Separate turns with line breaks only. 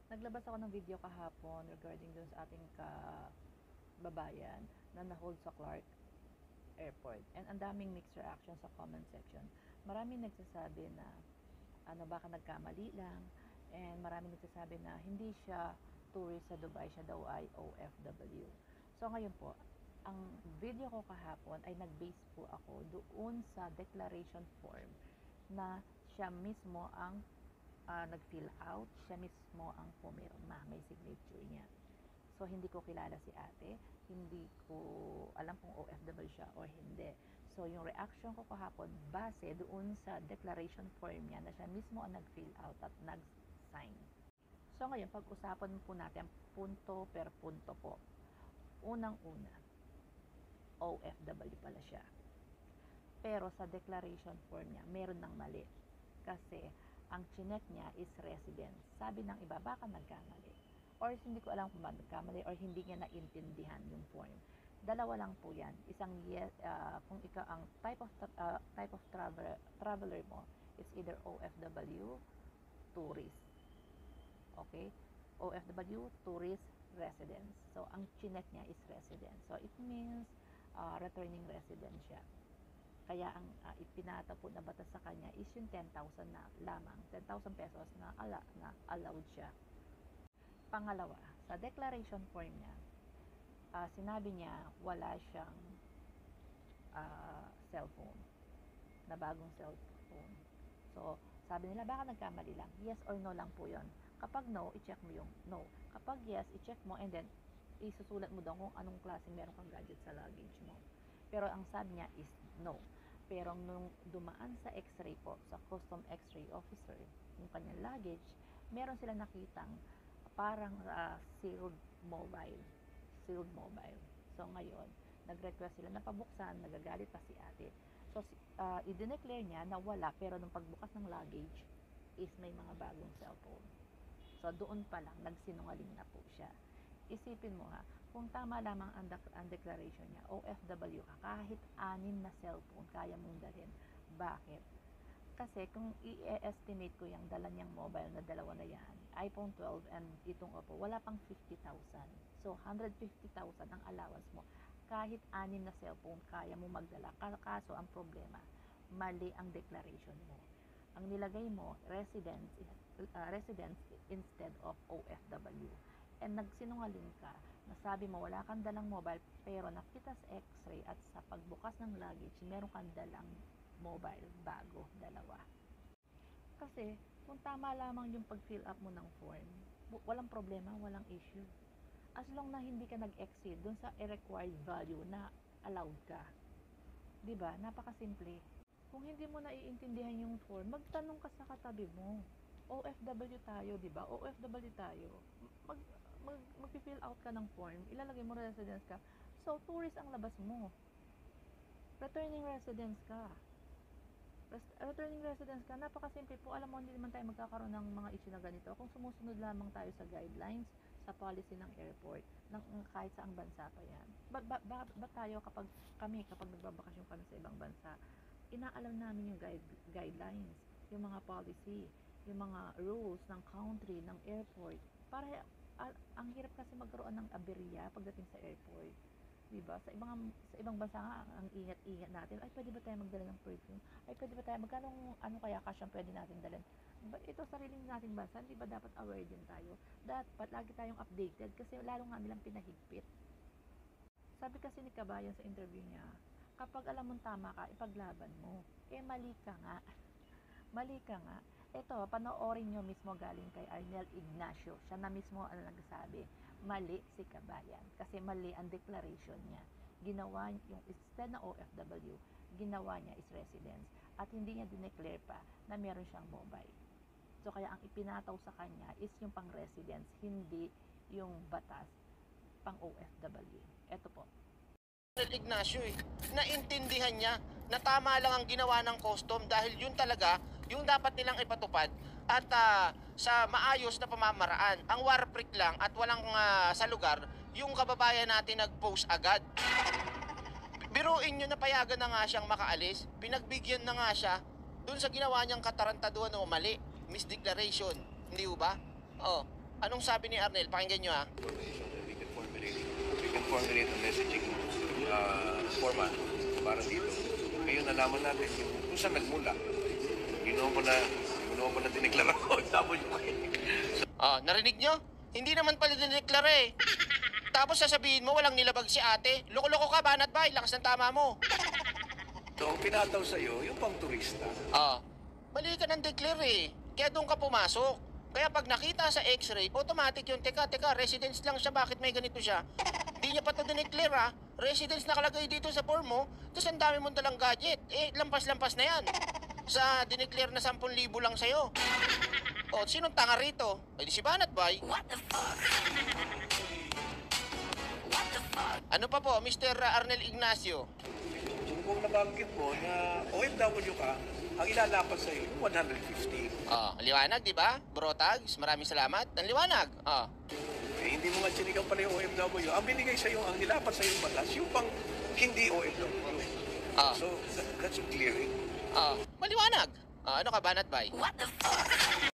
Naglabas ako ng video kahapon regarding dun sa ating kababayan na na-hold sa Clark Airport. And ang daming mixed reaction sa comment section. Maraming nagsasabi na baka nagkamali lang, and maraming nagsasabi na hindi siya tourist sa Dubai, siya daw ay OFW. So ngayon po, ang video ko kahapon ay nag-base po ako doon sa declaration form na siya mismo ang nag-fill out, siya mismo ang pumirma, may signature niya. So, hindi ko kilala si ate, hindi ko alam kung OFW siya or hindi. So, yung reaction ko kahapon, base doon sa declaration form niya na siya mismo ang nag-fill out at nag-sign. So, ngayon, pag-usapan po natin punto per punto po. Unang-una, OFW pala siya. Pero sa declaration form niya, meron ng mali. Kasi, ang chinek niya is resident. Sabi ng iba, baka nagkamali. Or hindi ko alam kung ba nagkamali or hindi niya naintindihan yung form. Dalawa lang po yan. Isang yes, kung ikaw ang type of traveler mo, it's either OFW, tourist. Okay? OFW, tourist, residence. So, ang chinek niya is resident. So, it means returning resident siya. Kaya ang ipinatapo na batas sa kanya is yung 10,000 na lamang, 10,000 pesos na allowed siya. Pangalawa, sa declaration form niya, sinabi niya wala siyang cellphone, na bagong cellphone. So, sabi nila baka nagkamali lang. Yes or no lang po yon. Kapag no, i-check mo yung no. Kapag yes, i-check mo and then isusulat mo daw kung anong klaseng meron kang gadget sa luggage mo. Pero ang sabi niya is no. Pero nung dumaan sa x-ray po, sa custom x-ray officer, yung kanyang luggage, meron sila nakitang parang sealed mobile. Sealed mobile. So ngayon, nag-request sila na pabuksan, nagagalit pa si ate. So, i-declare niya na wala, pero nung pagbukas ng luggage, is may mga bagong cellphone. So, doon pa lang, nagsinungaling na po siya. Isipin mo ha, kung tama lamang ang declaration niya, OFW ka, kahit 6 na cellphone kaya mong dalhin. Bakit? Kasi kung i-estimate ko yung dala niyang mobile na dalawa na yan, iPhone 12 and itong Oppo, wala pang 50,000. So, 150,000 ang allowance mo. Kahit 6 na cellphone kaya mo magdala. Kaso ang problema, mali ang declaration mo. Ang nilagay mo, residence instead of OFW. And nagsinungaling ka, nasabi mo wala kang dalang mobile, pero nakita sa x-ray at sa pagbukas ng luggage, meron kang dalang mobile, bago, dalawa. Kasi, kung tama lamang yung pag-fill up mo ng form, walang problema, walang issue. As long na hindi ka nag-exceed dun sa required value na allowed ka. Diba? Napakasimple. Kung hindi mo naiintindihan yung form, magtanong ka sa katabi mo. OFW tayo, diba? OFW tayo. Mag-fill out ka ng form, ilalagay mo residence ka. So, tourist ang labas mo. Returning residence ka. Returning residence ka, napakasimple po. Alam mo, hindi naman tayo magkakaroon ng mga issue na ganito kung sumusunod lamang tayo sa guidelines, sa policy ng airport, ng kahit saang bansa pa yan. Ba tayo kapag nagbabakasyon kami sa ibang bansa, inaalam namin yung guidelines, yung mga policy, yung mga rules ng country, ng airport, para ang hirap kasi magkaroon ng aberya pagdating sa airport. Diba? Sa ibang bansa nga, ang ingat-ingat natin. Ay, pwede ba tayo magdala ng perfume? Ay, pwede ba tayo, ano kaya kasyang pwede natin dalhin? Ito, sariling nating bansa, hindi ba dapat aware din tayo? Dapat lagi tayong updated kasi lalo nga nilang pinahigpit. Sabi kasi ni Kabayan sa interview niya, kapag alam mong tama ka, ipaglaban mo. Mali ka nga. Mali ka nga. Ito, panoorin nyo mismo galing kay Arnel Ignacio. Siya na mismo ang nagsabi, mali si Kabayan. Kasi mali ang declaration niya. Ginawa yung instead na OFW, ginawa niya is residence. At hindi niya dineclare pa na meron siyang mobile. So, kaya ang ipinataw sa kanya is yung pang residence, hindi yung batas pang OFW. Ito po.
Ignacio naintindihan niya na tama lang ang ginawa ng custom dahil yun talaga yung dapat nilang ipatupad at sa maayos na pamamaraan. Ang warprick lang at walang sa lugar, yung kababayan natin nag-post agad. Biruin nyo na payagan na nga siyang makaalis, pinagbigyan na nga siya dun sa ginawa niyang katarantaduan o mali, misdeclaration, hindi ba? Oh. Anong sabi ni Arnel? Pakinggan nyo ha.
We can formulate a messaging format para dito. Ngayon nalaman natin kung saan nagmula. Ginawa ko na dineklara ko.
Narinig nyo? Hindi naman pala dineklara eh. Tapos sasabihin mo walang nilabag si ate. Loko-loko ka, Banat Bay. Lakas ng tama mo.
So, ang pinataw sa'yo, yung pang turista.
Mali ka ng declare eh. Kaya doon ka pumasok. Kaya pag nakita sa x-ray, automatic yung, teka, residence lang siya, bakit may ganito siya? Hindi niya pa ito dineclare ha. Residence nakalagay dito sa form mo, tapos ang dami mong dalang gadget. Lampas-lampas na yan. Sa dineclare na 10,000 lang sa'yo. Sinong tanga rito? Di si Banat Bay.
What the fuck? What the fuck?
Ano pa po, Mr. Arnel Ignacio?
Kung nabanggit mo na OFW ka, ang ilalapat sa'yo, yung 150.
Liwanag, di ba? Bro Tags, maraming salamat. Ang liwanag.
Hindi mo nga sinigaw pala yung OFW. Ang binigay sa'yo, ang nilapat sa'yo yung batas, yung pang hindi OFW. So, that's a clearing.
Maliwanag. Ano ka, Banat Bay?
What the fuck?